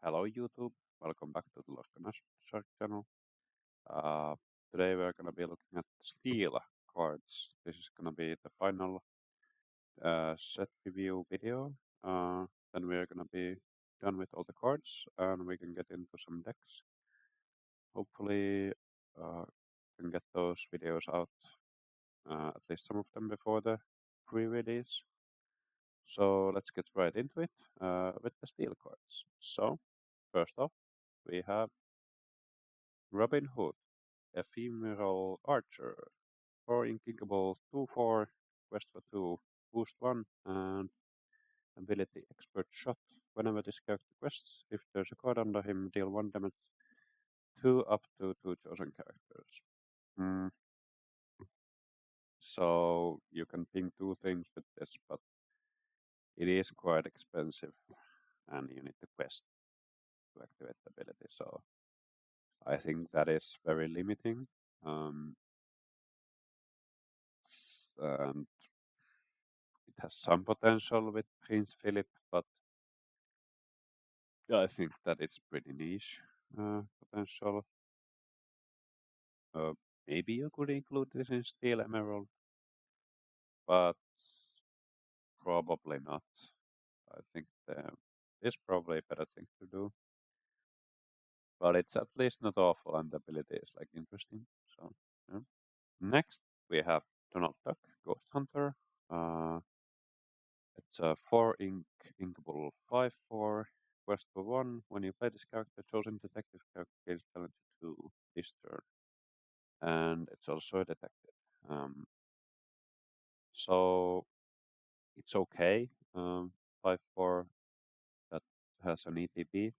Hello YouTube, welcome back to the Lost Shark channel. Uh, Today we're gonna be looking at steel cards. This is gonna be the final set review video. Then we're gonna be done with all the cards and we can get into some decks. Hopefully we can get those videos out, at least some of them before the pre-release. So let's get right into it with the steel cards. So first off, we have Robin Hood, Ephemeral Archer, 4 Inkinkable 2/4, Quest for 2, Boost 1, and ability Expert Shot. Whenever this character quests, if there's a card under him, deal 1 damage to up to 2 chosen characters. So you can ping 2 things with this, but it is quite expensive and you need to quest to activate the ability. So I think that is very limiting. And it has some potential with Prince Philip, but I think that it's pretty niche potential. Maybe you could include this in Steel Emerald, but probably not. I think there is probably a better thing to do. But it's at least not awful, and the ability is like interesting. So yeah. Next we have Donald Duck, Ghost Hunter. It's a 4 inkable 5/4 quest for 1. When you play this character, chosen detective character gains penalty 2 this turn. And it's also a detective. So it's okay. 5/4 that has an ETB,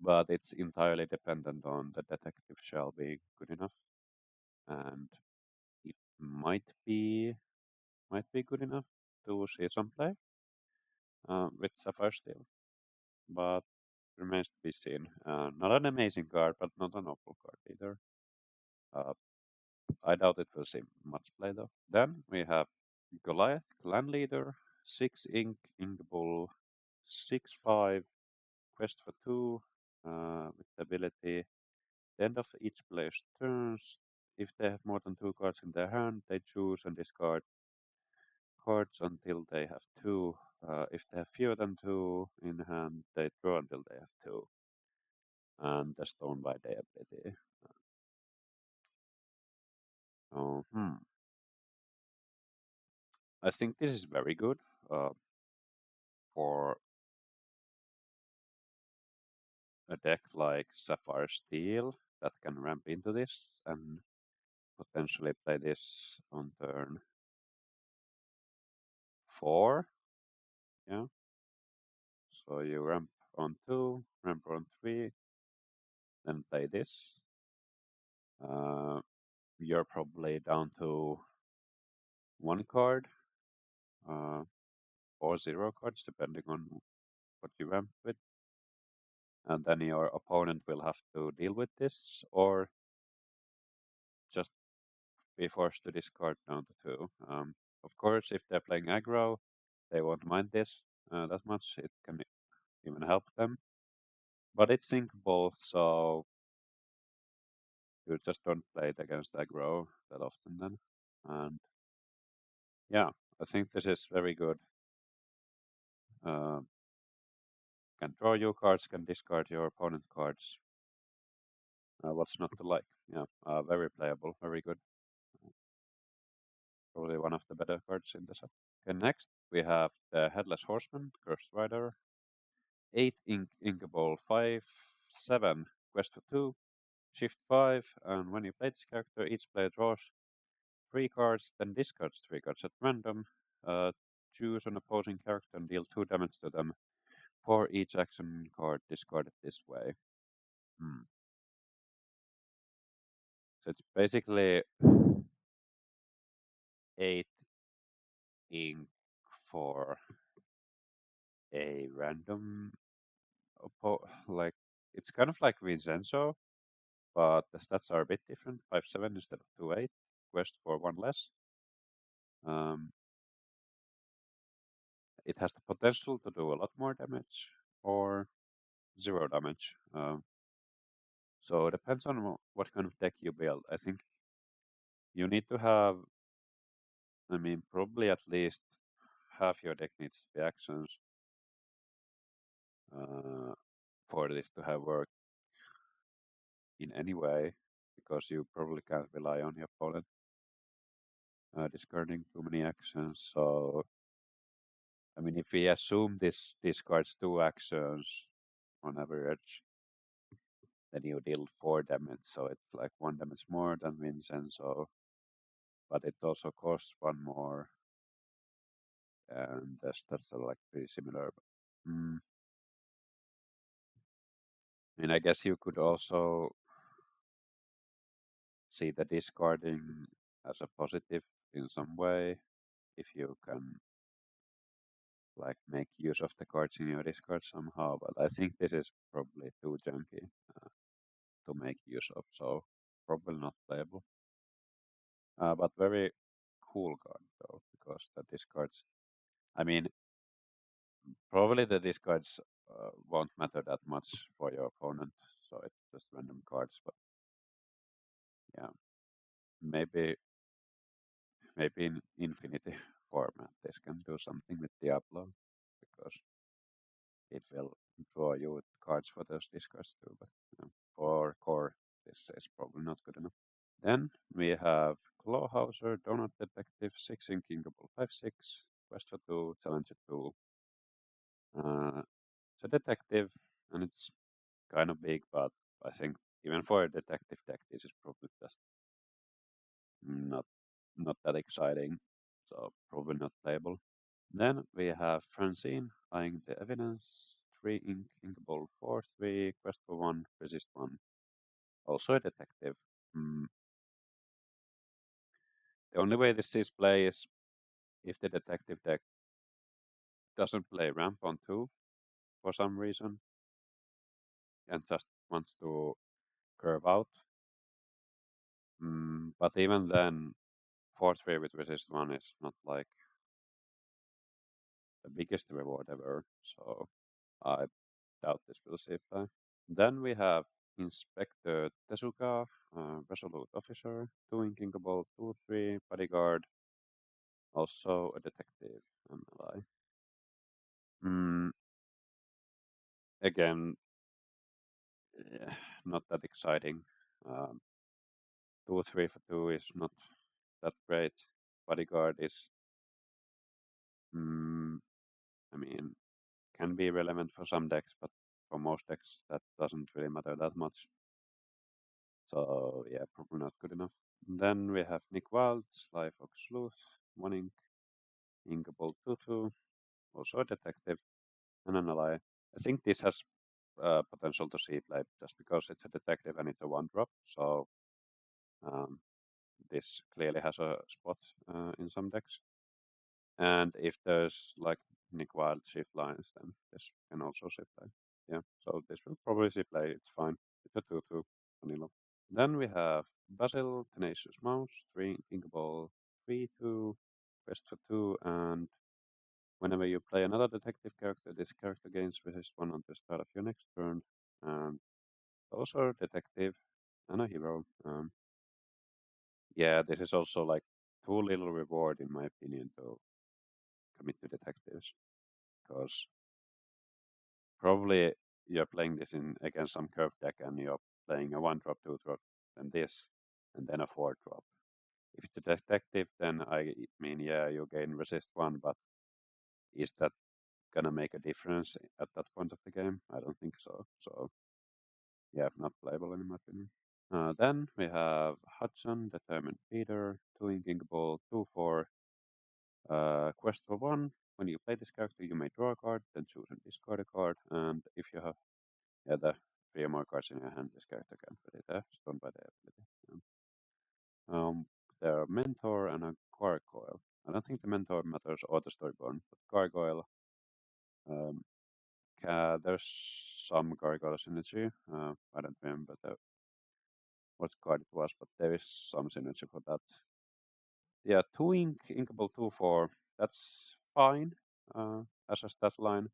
but it's entirely dependent on the detective shell being good enough. And it might be good enough to see some play with Sapphire Steel, but remains to be seen. Not an amazing card, but not an awful card either. I doubt it will see much play though. Then we have Goliath, Clan Leader, 6 inkable, 6/5, quest for 2, with the ability. The end of each player's turns, if they have more than 2 cards in their hand, they choose and discard cards until they have 2. If they have fewer than 2 in hand, they draw until they have 2. And the Stone by Day ability. Oh, I think this is very good for a deck like Sapphire Steel that can ramp into this and potentially play this on turn 4. Yeah. So you ramp on 2, ramp on 3, then play this. You're probably down to 1 card or 0 cards, depending on what you ramp with. And then your opponent will have to deal with this or just be forced to discard down to 2. Of course, if they're playing aggro, they won't mind this that much. It can even help them. But it's sinkable, so you just don't play it against aggro that often then. And yeah, I think this is very good. Can draw your cards, can discard your opponent cards. What's not to like? Yeah, very playable, very good. Probably one of the better cards in the set. Okay, next we have the Headless Horseman, Cursed Rider. 8 inkable 5/7, quest for 2, shift 5, and when you play this character, each player draws 3 cards, then discards 3 cards at random. Choose an opposing character and deal 2 damage to them for each action card discarded this way. So it's basically 8 ink for a random like it's kind of like Vincenzo, but the stats are a bit different. 5/7 instead of 2/8. Quest for 1 less. It has the potential to do a lot more damage, or 0 damage. So it depends on what kind of deck you build. I think you need to have, I mean, probably at least half your deck needs to be actions uh, for this to have worked in any way, because you probably can't rely on your opponent discarding too many actions. So, I mean, if we assume this discards 2 actions on average, then you deal 4 damage, so it's like 1 damage more than Vincenzo, but it also costs 1 more, and the stats are like pretty similar. I mean, I guess you could also see the discarding as a positive in some way if you can like make use of the cards in your discard somehow, but I think this is probably too junky to make use of, so probably not playable. But very cool card though, because the discards, I mean, probably the discards won't matter that much for your opponent, so it's just random cards, but yeah, maybe in Infinity format this can do something with Diablo, because it will draw you with cards for those discards too, but for core this is probably not good enough. Then we have Clawhauser, Donut Detective, 6 Inkable, 5/6, Quest for 2, Challenger 2. It's a detective, and it's kind of big, but I think even for a detective deck, this is probably just not that exciting, so probably not playable. Then we have Francine, Eyeing the Evidence, 3 ink, Inkable 4/3, Quest for 1, Resist 1. Also a detective. The only way this is play is if the detective deck doesn't play ramp on 2 for some reason and just wants to curve out. But even then, 4/3 with Resist 1 is not like the biggest reward ever, so I doubt this will save time. Then we have Inspector Tezuka, Resolute Officer, 2 Inkable, 2/3, Bodyguard, also a detective MLI. Again, not that exciting. 2/3 for 2 is not that great. Bodyguard is, I mean, can be relevant for some decks, but for most decks that doesn't really matter that much. So yeah, probably not good enough. And then we have Nick Wild, Sly Fox Sleuth, 1 ink, Inkable 2/2, also a detective, and an ally. I think this has potential to see play just because it's a detective and it's a 1-drop. So this clearly has a spot in some decks. And if there's like Nick Wild shift lines, then this can also see play. Yeah, so this will probably see play. It's fine. It's a 2/2 vanilla. Then we have Basil, Tenacious Mouse, 3 Inkable, 3/2, Quest for 2, and whenever you play another detective character, this character gains resist 1 until the start of your next turn. And also a detective and a hero. Yeah, this is also like too little reward in my opinion to commit to detectives, because probably you're playing this in against some curve deck and you're playing a 1-drop, 2-drop, and this, and then a 4-drop. If it's a detective, then I mean, yeah, you gain resist 1, but is that gonna make a difference at that point of the game? I don't think so. So yeah, not playable in my opinion. Then we have Hudson, Determined Feeder, 2 Inking Ball, 2/4, Quest for 1. When you play this character, you may draw a card, then choose and discard a card, and if you have the 3 or more cards in your hand, this character can put it stunned by the ability. There are Mentor and a Gargoyle. I don't think the Mentor matters or the Storyborn, but Gargoyle, um, there's some Gargoyle synergy. I don't remember what card it was, but there is some synergy for that. Yeah, 2 ink, Inkable 2/4, that's fine as a stat line.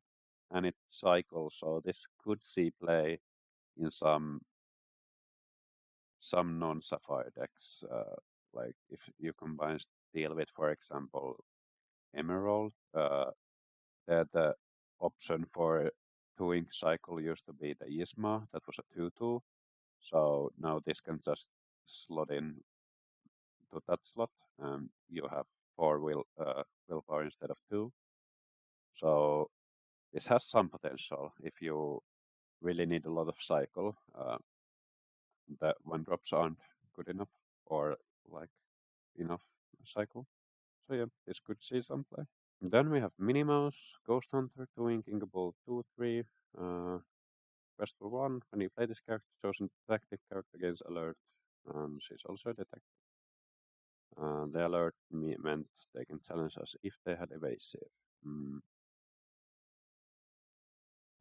and it cycles, so this could see play in some non-Sapphire decks. Like if you combine Steel with, for example, Emerald, the option for 2-ink cycle used to be the Yzma, that was a 2/2. So now this can just slot in to that slot, and you have 4 willpower instead of 2. So this has some potential if you really need a lot of cycle. The 1-drops aren't good enough or like enough cycle. So yeah, this could see some play. And then we have Minimouse, Ghost Hunter, 2-ink, Inkable, 2/3. Quest for 1. When you play this character, chosen detective character gains alert. She's also a detective. The alert meant they can challenge us if they had evasive. Mm,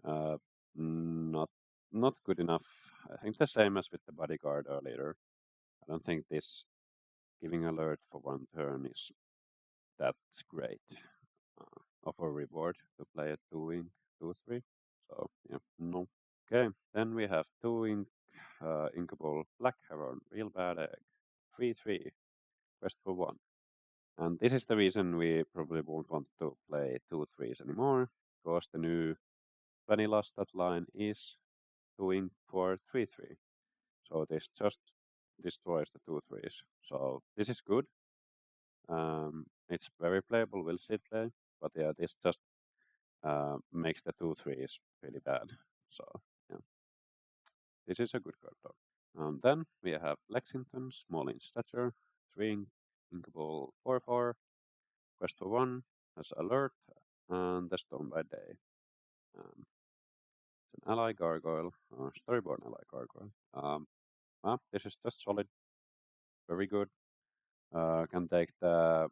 uh, not not good enough. I think the same as with the bodyguard earlier. I don't think this giving alert for 1 turn is that great of a reward to play at 2-ink, 2/3. So yeah, no. Okay, then we have 2-ink Inkable Black Heron, Real Bad Egg, 3/3, Quest for 1. And this is the reason we probably won't want to play 2/3s anymore, because the new vanilla stat line is 2-ink for 3/3. So this just destroys the 2/3s. So this is good. It's very playable, will see play, but yeah, this just makes the 2/3s really bad. So yeah, this is a good card though. Then we have Lexington, small in stature, 3-ink, inkable 4/4, quest for 1, has alert, and the Stone by Day. It's an ally gargoyle, storyborn ally gargoyle. This is just solid, very good. Can take the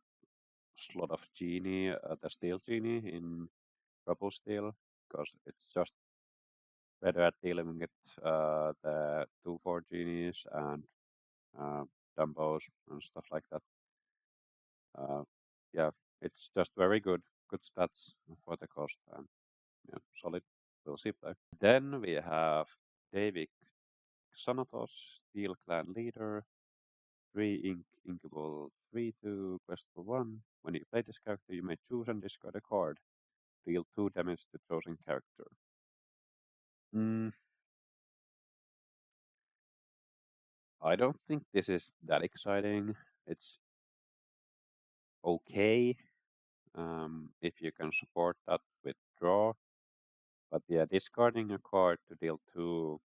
slot of Genie, the Steel Genie in Purple Steel, because it's just better at dealing with the 2/4 Genies and Dumbos and stuff like that. Yeah, it's just very good stats for the cost, and yeah, solid. We'll see play. Then we have Davik Xanatos, Steel Clan leader, 3-ink, inkable, 3/2, quest for 1. When you play this character, you may choose and discard a card. Deal 2 damage to chosen character. Mm, I don't think this is that exciting. It's okay if you can support that with draw. But yeah, discarding a card to deal 2,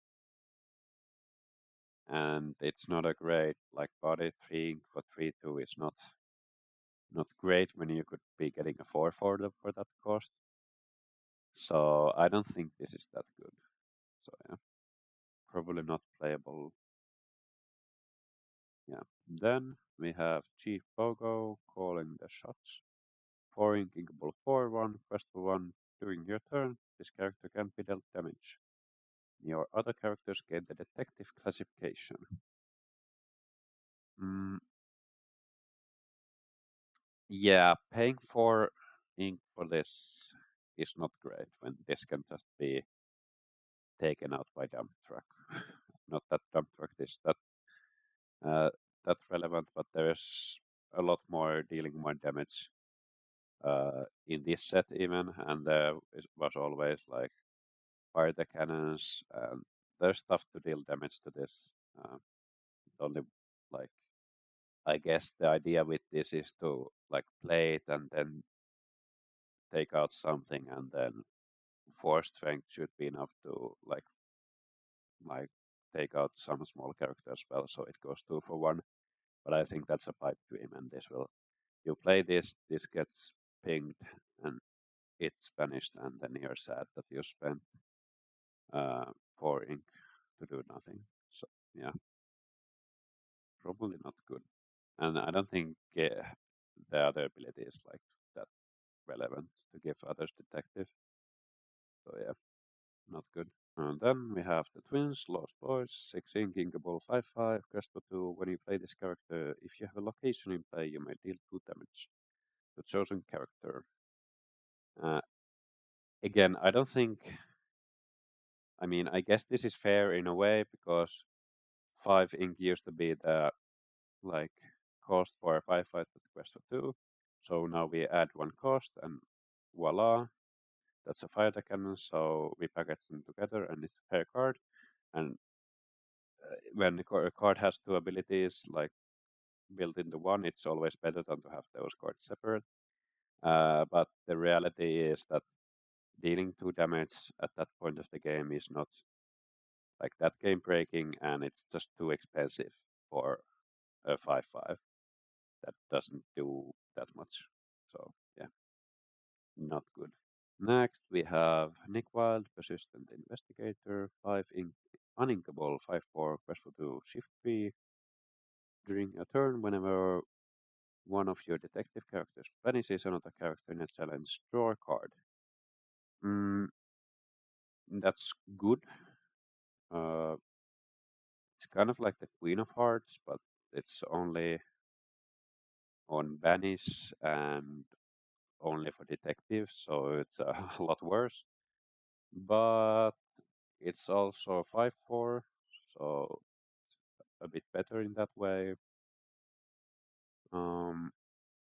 and it's not a great like body 3 for 3/2 is not great when you could be getting a 4/4 for that cost. So I don't think this is that good. So yeah, probably not playable. Yeah. Then we have Chief Bogo calling the shots. 4-ink inkable 4/1, quest for 1. During your turn, this character can be dealt damage. Your other characters get the detective classification. Mm, yeah, paying 4 ink for this is not great when this can just be taken out by dump truck. Not that dump truck is uh, that relevant, but there's a lot more dealing more damage in this set even, and there was always like fire the cannons, and there's stuff to deal damage to this. Only like I guess the idea with this is to like play it and then take out something, and then 4 strength should be enough to like take out some small character as well, so it goes 2 for 1. But I think that's a pipe dream, and this will you play this gets pinged and it's vanished, and then you're sad that you spent 4 ink to do nothing. So yeah, probably not good. And I don't think the other ability is like that relevant to give others detective. So yeah, not good. And then we have the twins, Lost Boys, 6-ink, inkable 5/5, quest for 2. When you play this character, if you have a location in play, you may deal 2 damage to chosen character. Uh, again, I don't think. I mean, I guess this is fair in a way because 5 ink used to be the like cost for a firefight at Quest for 2. So now we add one cost and voila, that's a fighter cannon. So we package them together and it's a fair card. And when the card has two abilities like built into one, it's always better than to have those cards separate. But the reality is that dealing 2 damage at that point of the game is not like that game breaking, and it's just too expensive for a 5/5 that doesn't do that much. So yeah, not good. Next we have Nick Wild, Persistent Investigator, 5 ink, uninkable 5/4, Quest for 2, Shift B. During a turn, whenever one of your detective characters banishes another character in a challenge, draw a card. Mm, that's good. Uh, it's kind of like the Queen of Hearts, but it's only on banish and only for detectives, so it's a lot worse. But it's also 5/4, so a bit better in that way. Um,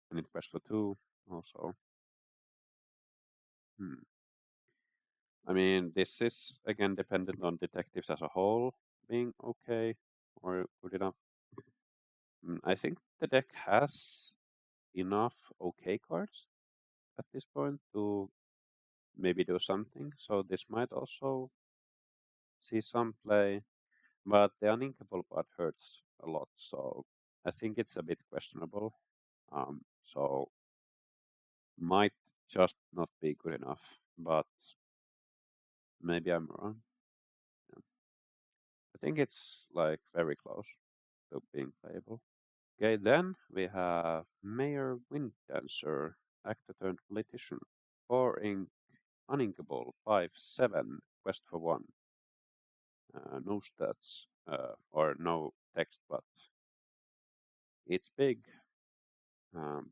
and it Quest for 2 also. Hmm. I mean, this is again dependent on detectives as a whole being okay or good enough. I think the deck has enough okay cards at this point to maybe do something. So this might also see some play, but the uninkable part hurts a lot. So I think it's a bit questionable. So might just not be good enough, but maybe I'm wrong. Yeah. I think it's like very close to being playable. Okay, then we have Mayor Wind Dancer, actor turned politician, 4 ink, uninkable, 5/7, quest for 1. No stats or no text, but it's big. Um,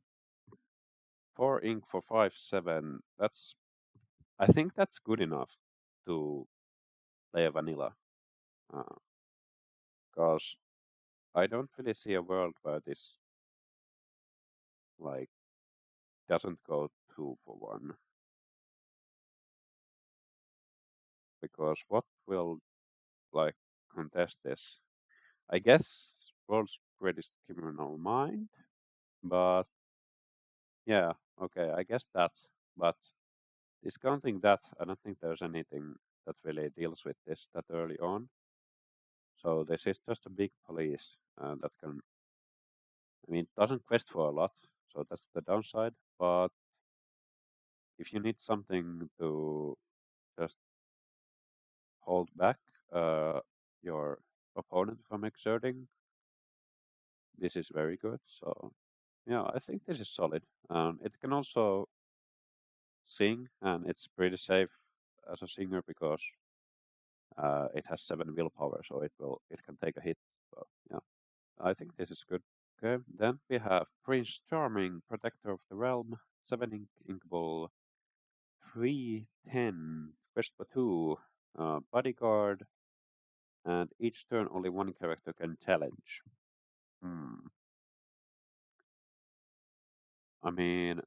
4 ink for 5/7. I think that's good enough to play a vanilla. Because I don't really see a world where this like doesn't go 2 for 1. Because what will like contest this? I guess World's Greatest Criminal Mind, but yeah, okay, I guess that. But discounting that, I don't think there's anything that really deals with this that early on. So this is just a big police that can. I mean, it doesn't quest for a lot, so that's the downside. But if you need something to just hold back your opponent from exerting, this is very good. So yeah, I think this is solid. It can also sing, and it's pretty safe as a singer because it has 7 willpower, so it can take a hit. So yeah, I think this is good. Okay, then we have Prince Charming, Protector of the Realm, 7 inkable, 3/10, quest for 2, bodyguard, and each turn only one character can challenge. Hmm. I mean,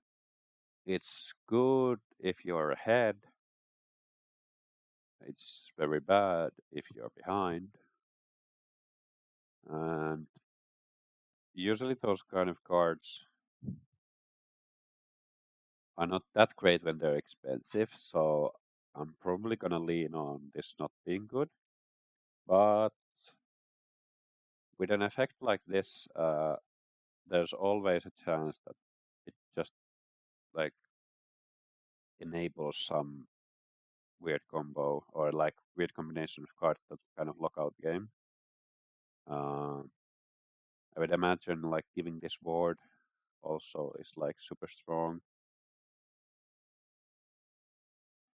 it's good if you're ahead. It's very bad if you're behind. And usually those kind of cards are not that great when they're expensive, so I'm probably gonna lean on this not being good. But with an effect like this, there's always a chance that it just like enables some weird combo or like weird combination of cards that kind of lock out the game. Uh, I would imagine like giving this ward also is like super strong.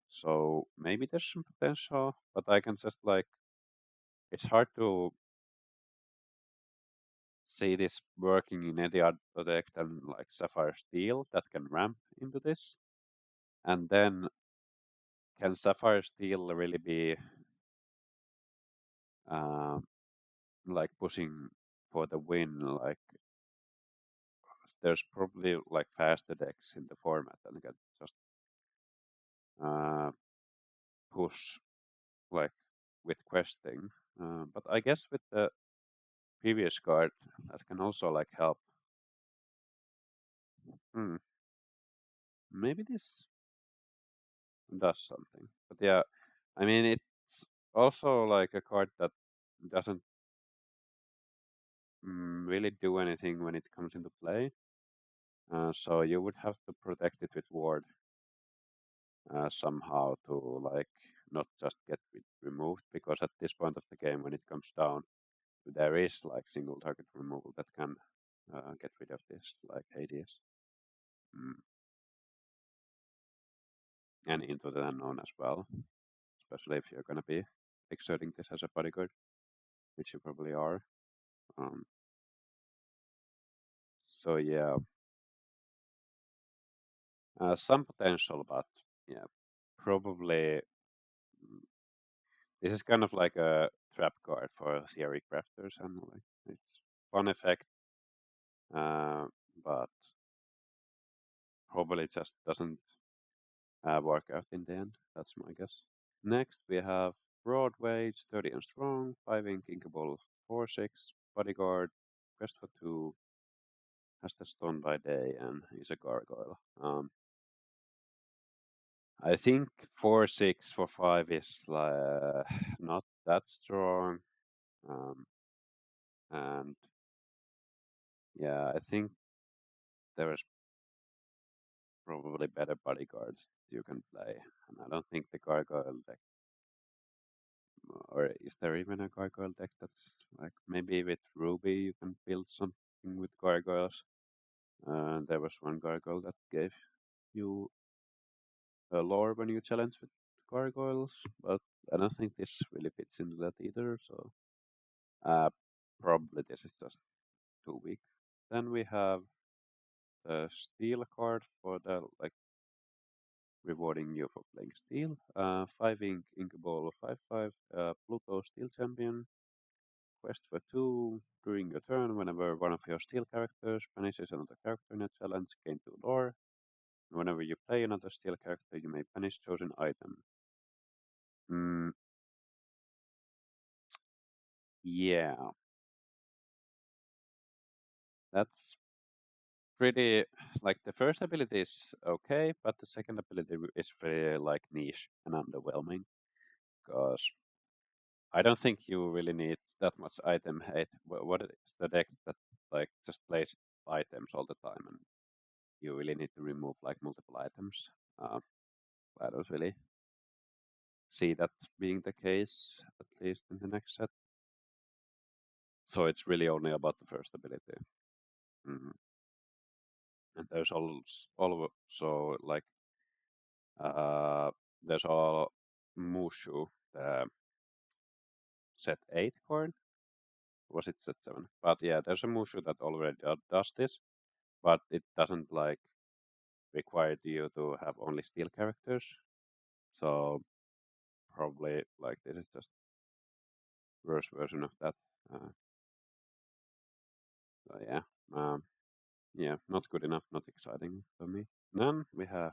So maybe there's some potential, but I can just like it's hard to see this working in any other deck than like Sapphire Steel that can ramp into this. And then can Sapphire Steel really be like pushing for the win? Like there's probably like faster decks in the format and can just uh, push like with questing. But I guess with the previous card, that can also like help. Hmm, maybe this does something. But yeah, I mean it's also like a card that doesn't really do anything when it comes into play. So you would have to protect it with ward somehow to like not just get it removed, because at this point of the game when it comes down there is like single target removal that can get rid of this, like Hades. Mm. And Into the Unknown as well, especially if you're going to be exerting this as a bodyguard, which you probably are. Um, so yeah, some potential, but yeah, probably this is kind of like a trap card for theory crafters, and like it's fun effect, uh, but probably just doesn't work out in the end. That's my guess. Next we have Broadway, Sturdy and Strong, 5 ink, inkable 4/6, Bodyguard, Quest for 2, has the Stone by Day, and is a gargoyle. I think 4/6 for 5 is not that strong. Um, and yeah, I think there's probably better bodyguards you can play. And I don't think the gargoyle deck, or is there even a gargoyle deck that's like maybe with Ruby you can build something with gargoyles. There was one gargoyle that gave you a lore when you challenge with gargoyles, but I don't think this really fits into that either. So uh, probably this is just too weak. Then we have the steel card for the like rewarding you for playing steel. 5 ink, inkable 5/5, Pluto Steel Champion. Quest for 2. During your turn, whenever one of your steel characters banishes another character in a challenge, gain 2 lore. Whenever you play another steel character, you may banish chosen item. Mm, yeah, that's pretty. Like the first ability is okay, but the second ability is very like niche and underwhelming. Because I don't think you really need that much item hate. What is the deck that like just plays items all the time, and you really need to remove like multiple items? Uh, I don't really see that being the case, at least in the next set. So it's really only about the first ability. Mhm. And there's also like uh, there's all Mushu, the set 8 card. Was it set 7? But yeah, there's a Mushu that already does this, but it doesn't like require you to have only steel characters. So probably like this is just worse version of that. Uh, so yeah, not good enough, not exciting for me. Then we have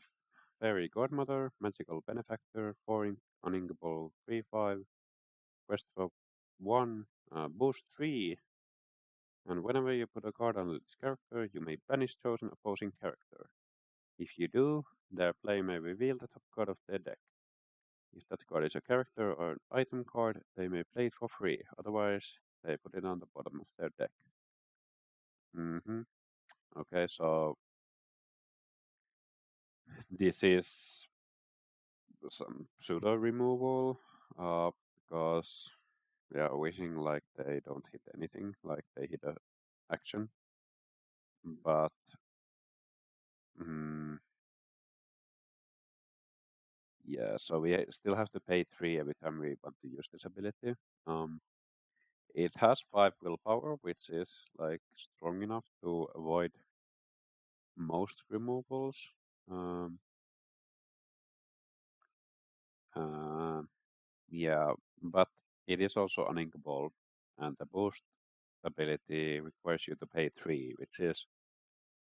Fairy Godmother, Magical Benefactor, 4 ink, uninkable 3/5, Quest for 1, boost 3, and whenever you put a card on this character, you may banish chosen opposing character. If you do, their player may reveal the top card of their deck. If that card is a character or an item card, they may play it for free. Otherwise, they put it on the bottom of their deck. Okay, so this is some pseudo removal, because yeah, wishing like they don't hit anything, like they hit a action. But mm, yeah, so we still have to pay 3 every time we want to use this ability. Um, it has 5 willpower, which is like strong enough to avoid most removals. Um, Yeah, but it is also uninkable, and the boost ability requires you to pay 3, which is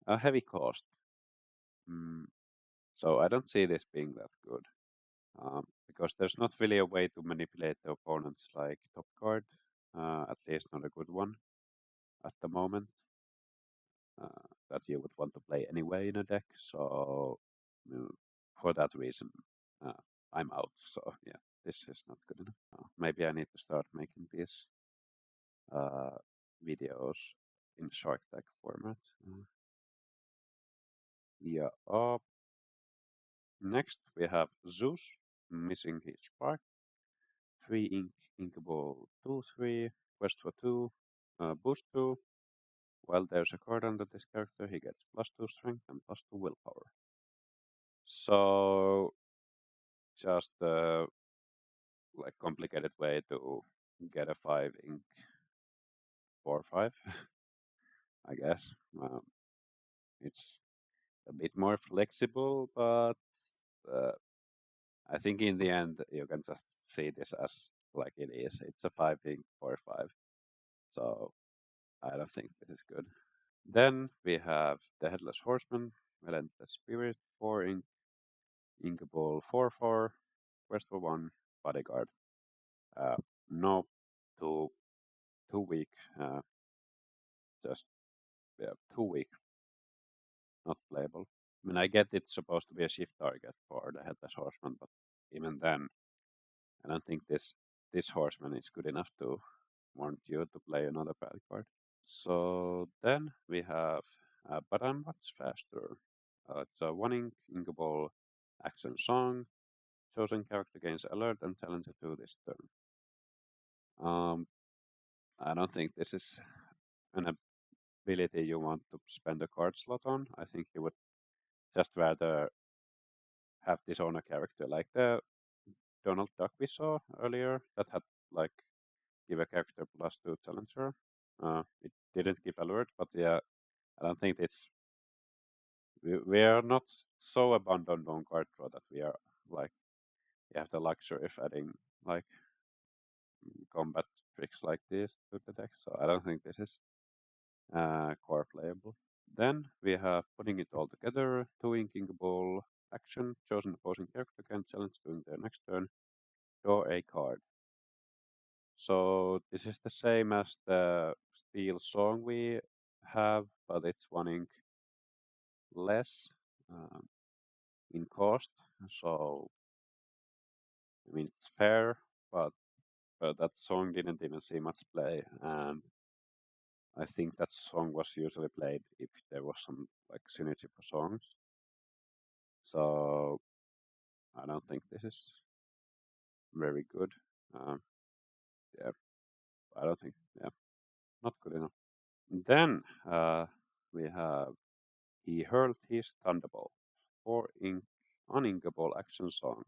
a heavy cost. Mm, so I don't see this being that good, because there's not really a way to manipulate the opponents like top card, at least not a good one at the moment, that you would want to play anyway in a deck. So mm, for that reason, uh, I'm out. So yeah, this is not good enough. Maybe I need to start making these videos in Shark Tank format. Yeah. Next we have Zeus missing his spark. 3 inkable 2/3. Quest for 2. Boost 2. While there's a card under this character, he gets +2 strength and +2 willpower. So just a like complicated way to get a 5 ink 4/5, I guess. It's a bit more flexible, but uh, I think in the end you can just see this as like it is. It's a 5 ink 4/5. So I don't think this is good. Then we have the Headless Horseman, Relentless Spirit, 4 ink, inkable 4/4, quest for 1, bodyguard. No, too weak. Just yeah, too weak, not playable. I mean, I get it's supposed to be a shift target for the Headless Horseman, but even then, I don't think this horseman is good enough to warrant you to play another bad card. So then we have, but I'm much faster. It's a 1 ink inkable action song. Chosen character gains alert and challenger to this turn. I don't think this is an ability you want to spend a card slot on. I think you would just rather have this on a character like the Donald Duck we saw earlier that had like give a character +2 challenger. It didn't give alert, but yeah, I don't think it's we are not so abundant on card draw that we are like we have the luxury of adding like combat tricks like this to the deck. So I don't think this is core playable. Then we have putting it all together, 2 inkable action, chosen opposing character can challenge during their next turn, draw a card. So this is the same as the Steel Song we have, but it's 1 ink less in cost. So I mean it's fair, but that song didn't even see much play, and I think that song was usually played if there was some like synergy for songs. So I don't think this is very good. Yeah, I don't think, yeah, not good enough. Then we have he hurled his thunderbolt, 4 ink uninkable action song.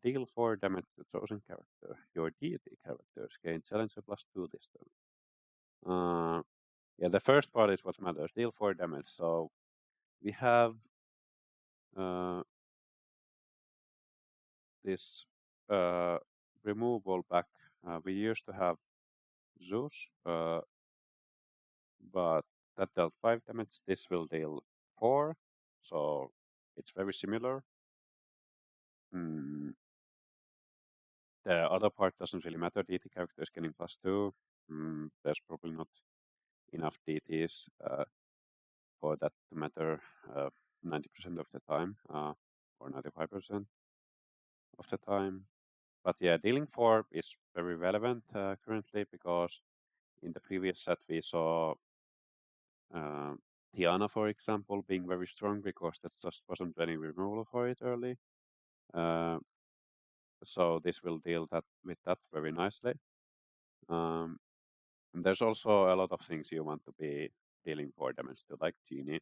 Deal 4 damage to chosen character. Your deity characters gain challenger +2 this turn. Yeah, the first part is what matters. Deal 4 damage. So we have this removal back. We used to have Zeus, but that dealt 5 damage. This will deal 4, so it's very similar. Mm, the other part doesn't really matter. DT characters getting +2. There's probably not enough DTs for that to matter 90% of the time, or 95% of the time. But yeah, dealing 4 is very relevant currently because in the previous set we saw Tiana, for example, being very strong because there just wasn't any removal for it early. So this will deal with that very nicely. And there's also a lot of things you want to be dealing 4 damage to, like Genie,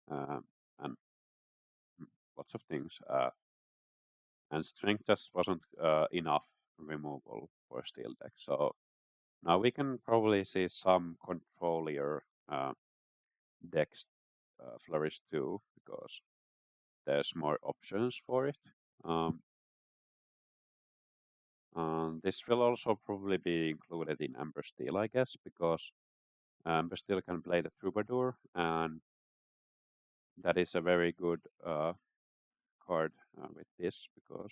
and lots of things. And strength just wasn't enough removal for steel deck. So now we can probably see some controller decks flourish too, because there's more options for it. Um, this will also probably be included in Amber Steel, I guess, because Amber Steel can play the Troubadour, and that is a very good card with this, because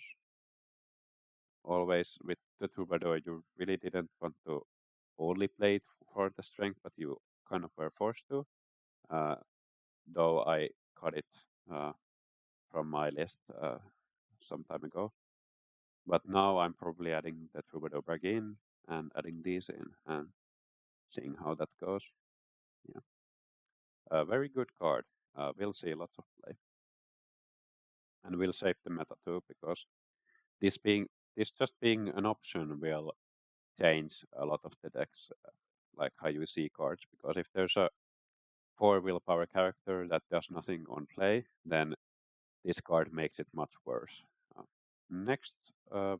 always with the Troubadour you really didn't want to only play it for the strength, but you kind of were forced to. Uh, though I cut it uh, from my list some time ago. But now I'm probably adding the Troubadour back in and adding these in and seeing how that goes. Yeah, a very good card. We'll see lots of play, and we'll save the meta too, because this being this just being an option will change a lot of the decks, like how you see cards. Because if there's a 4 willpower character that does nothing on play, then this card makes it much worse. Uh, Next,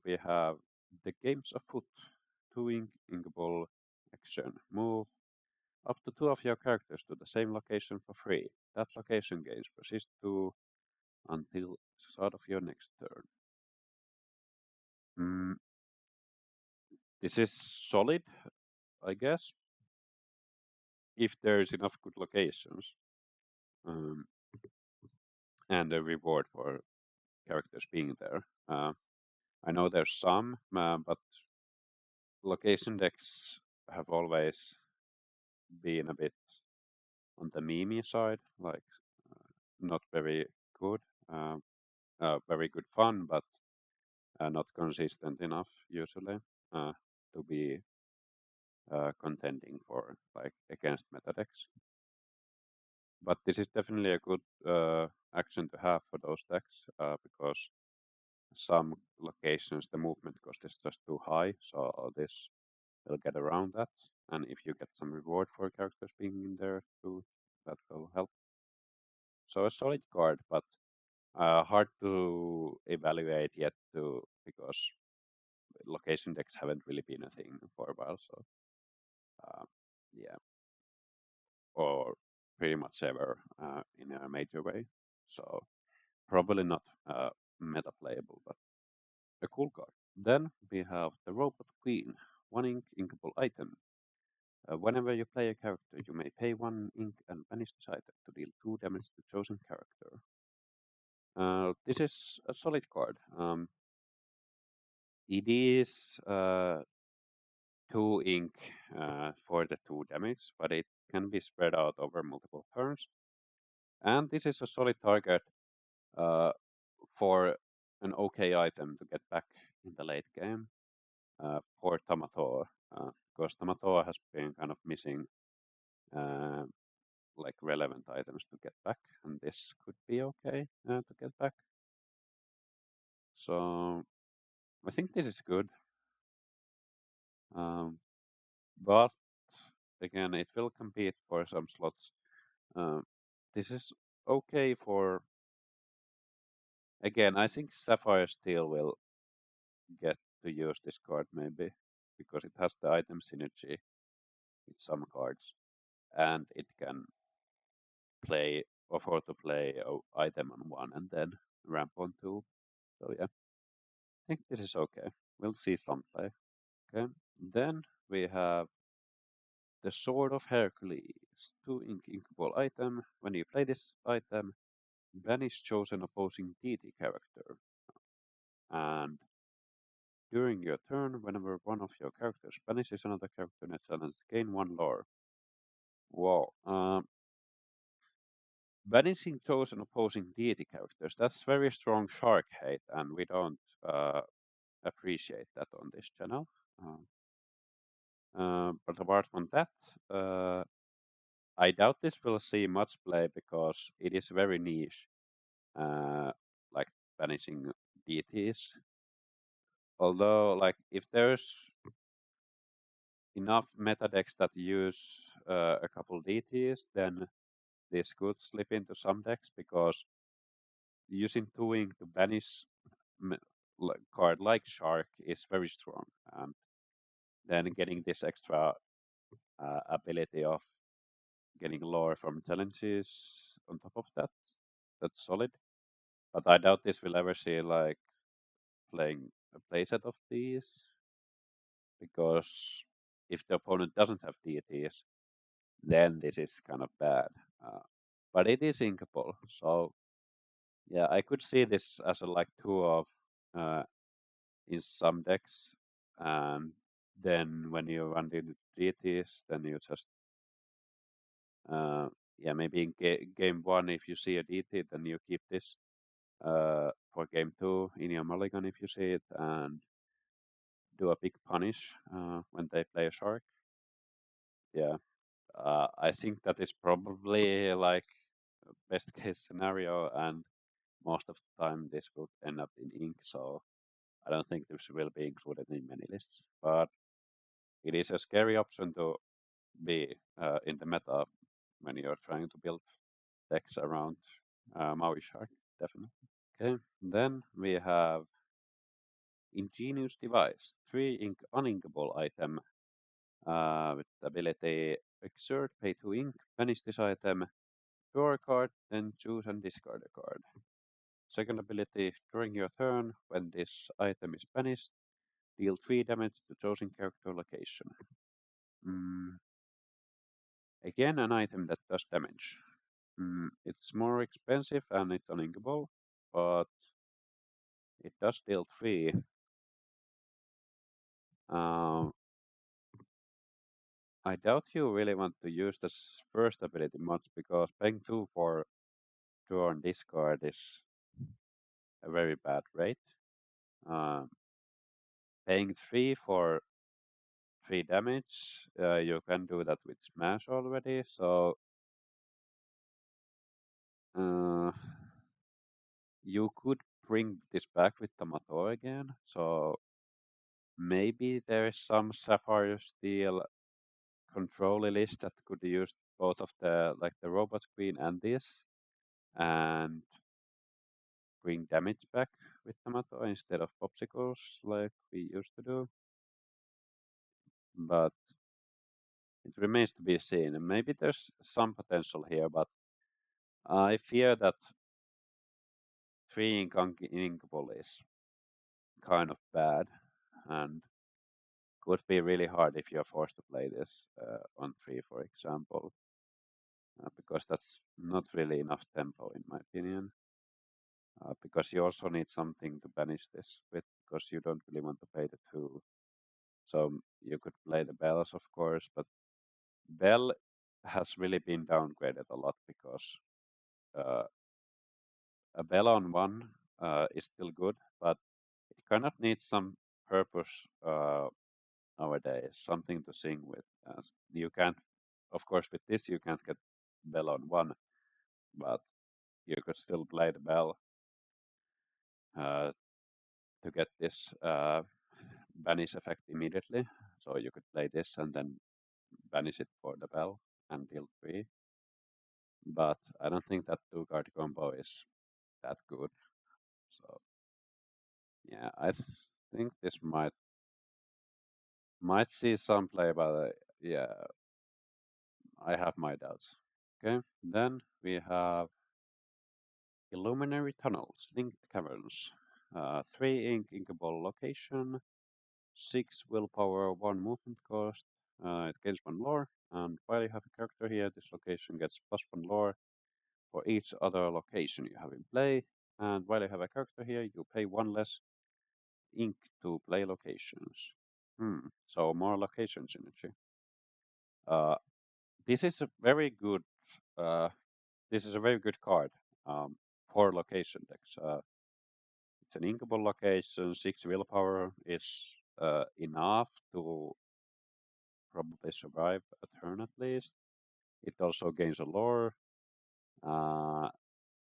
we have the games afoot. Two inkable action. Move up to 2 of your characters to the same location for free. That location gains persist 2 until start of your next turn. Mm, this is solid, I guess, if there's enough good locations um, and a reward for characters being there. I know there's some, but location decks have always been a bit on the meme side, like not very good, uh, very good fun, but not consistent enough usually to be contending for like against meta decks. But this is definitely a good action to have for those decks because some locations the movement cost is just too high, so this will get around that. And if you get some reward for characters being in there too, that will help. So a solid card, but hard to evaluate yet too, because location decks haven't really been a thing for a while. So yeah, or pretty much ever in a major way. So probably not meta playable, but a cool card. Then we have the Robot Queen, one inkable item. Whenever you play a character, you may pay 1 ink and banish this item to deal 2 damage to chosen character. This is a solid card. It is 2 ink for the 2 damage, but it can be spread out over multiple turns. And this is a solid target uh, for an okay item to get back in the late game for Tamatoa, because Tamatoa has been kind of missing uh, like relevant items to get back, and this could be okay to get back. So I think this is good, but again, it will compete for some slots. This is okay for. Again, I think Sapphire Steel will get to use this card maybe because it has the item synergy with some cards, and it can play afford to play a item on 1 and then ramp on 2. So yeah, I think this is okay. We'll see some play. Okay, then we have the Sword of Hercules, 2 inkable item. When you play this item, banish chosen opposing deity character. And during your turn, whenever one of your characters banishes another character in a challenge, gain 1 lore. Wow. Banishing chosen opposing deity characters, that's very strong shark hate, and we don't appreciate that on this channel. But apart from that, I doubt this will see much play because it is very niche, like banishing deities. Although, like, if there's enough meta decks that use a couple deities, then this could slip into some decks because using Tuing to banish card like Shark is very strong, and then getting this extra ability of getting lore from challenges on top of that, that's solid. But I doubt this will ever see like playing a playset of these, because if the opponent doesn't have deities, then this is kind of bad. Uh, but it is inkable, so yeah, I could see this as a like two of uh, in some decks, and then when you run into deities, then you just yeah, maybe in game one, if you see a deity, then you keep this for game two in your mulligan if you see it, and do a big punish when they play a shark. Yeah, I think that is probably like best case scenario, and most of the time this would end up in ink, so I don't think this will be included in many lists. But it is a scary option to be in the meta when you're trying to build decks around Maui Shark, definitely. Okay, then we have Ingenious Device, 3 ink uninkable item with the ability Exert, pay to ink, banish this item, draw a card, then choose and discard a card. Second ability, during your turn, when this item is banished, deal 3 damage to chosen character location. Mm, again, an item that does damage. It's more expensive and it's uninkable, but it does deal 3. Um, I doubt you really want to use this first ability much, because paying 2 for draw and discard is a very bad rate. Um, paying 3 for 3 damage, you can do that with Smash already, so uh, you could bring this back with Tomato again. So maybe there is some Sapphire Steel control list that could use both of the like the Robot Queen and this, and bring damage back with Tomato instead of Popsicles like we used to do. But it remains to be seen. And maybe there's some potential here, but I fear that 3 inkable is kind of bad, and could be really hard if you're forced to play this on 3, for example, because that's not really enough tempo, in my opinion. Because you also need something to banish this with, because you don't really want to pay the 2. So you could play the bells, of course, but Bell has really been downgraded a lot, because uh, a bell on 1 is still good, but it kind of needs some purpose nowadays, something to sing with. You can't, of course, with this you can't get bell on 1, but you could still play the bell uh, to get this banish effect immediately. So you could play this and then banish it for the bell and deal 3. But I don't think that 2-card combo is that good. So yeah, I think this might see some play, but yeah, I have my doubts. Okay, then we have Illuminary Tunnels, Linked Caverns. 3 ink inkable location, 6 willpower, 1 movement cost. It gains 1 lore, and while you have a character here, this location gets +1 lore for each other location you have in play. And while you have a character here, you pay 1 less ink to play locations. So more location synergy. Uh, this is a very good. Uh, this is a very good card for location decks. It's an inkable location. 6 willpower is enough to probably survive a turn at least. It also gains a lore. Uh,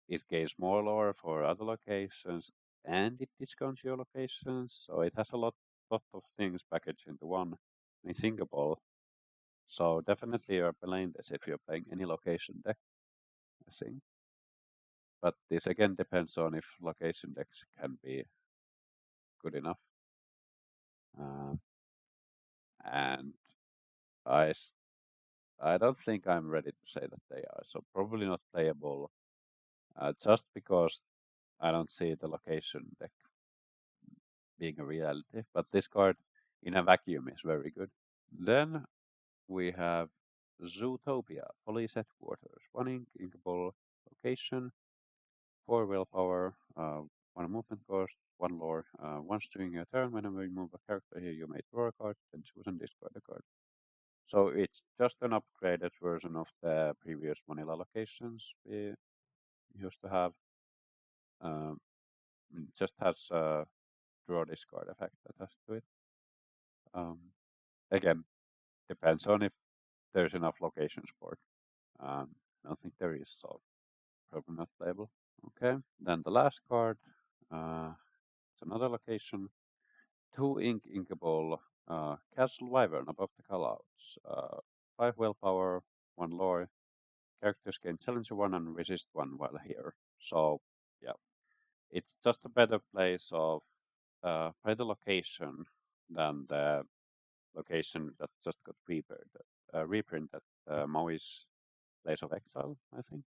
it gains more lore for other locations, and it discounts your locations. So it has a lot of things packaged into one. It's inkable. So definitely you're playing this if you're playing any location deck, I think. But this again depends on if location decks can be good enough. Uh, and I, I don't think I'm ready to say that they are. So probably not playable, just because I don't see the location deck being a reality. But this card in a vacuum is very good. Then we have Zootopia, Police Headquarters. 1 ink, inkable location, 4 willpower, 1 movement cost, 1 lore. Once during your turn, whenever you move a character here, you may draw a card, then choose and discard a card. So it's just an upgraded version of the previous vanilla locations we used to have. It just has a draw discard effect attached to it. Again, depends on if there's enough locations for it. I don't think there is, so probably not playable. Okay, then the last card, it's another location. 2 ink inkable, Castle Wyvern above the callouts. 5 willpower, 1 lore. Characters gain challenger 1 and resist 1 while here. So, yeah, it's just a better place of better location than the location that just got reprinted, Maui's Place of Exile, I think,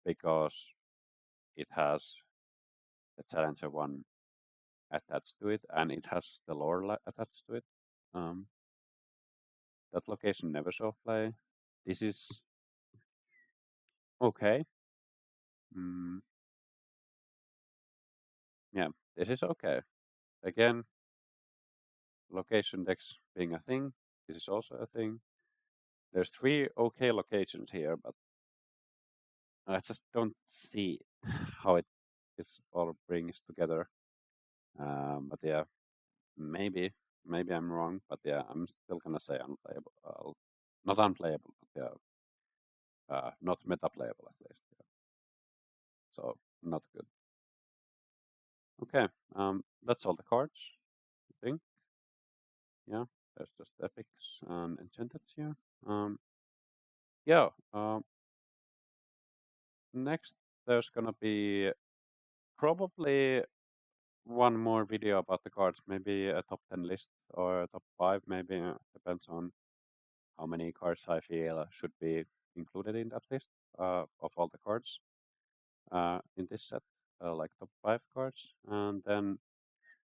because it has the Challenger 1 attached to it, and it has the lore attached to it. That location never saw play. This is okay. Yeah, this is okay. Again, location decks being a thing, this is also a thing. There's 3 okay locations here, but I just don't see how it is all brings together. But yeah, maybe I'm wrong, but yeah, I'm still gonna say unplayable. Not unplayable, but yeah, not meta playable at least. Yeah. So not good. Okay, that's all the cards, I think. Yeah, there's just epics and enchanted here. Yeah. Next, there's gonna be probably one more video about the cards, maybe a top 10 list or a top 5, maybe. Depends on how many cards I feel should be included in that list of all the cards in this set, like top 5 cards. And then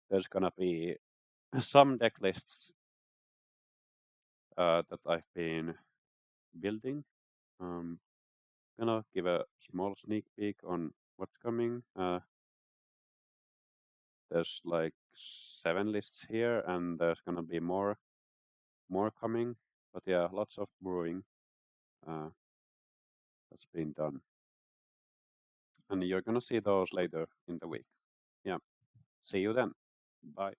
there's gonna be some deck lists that I've been building. Gonna give a small sneak peek on what's coming. There's like 7 lists here, and there's gonna be more coming. But yeah, lots of brewing that's been done, and you're gonna see those later in the week. Yeah, see you then. Bye.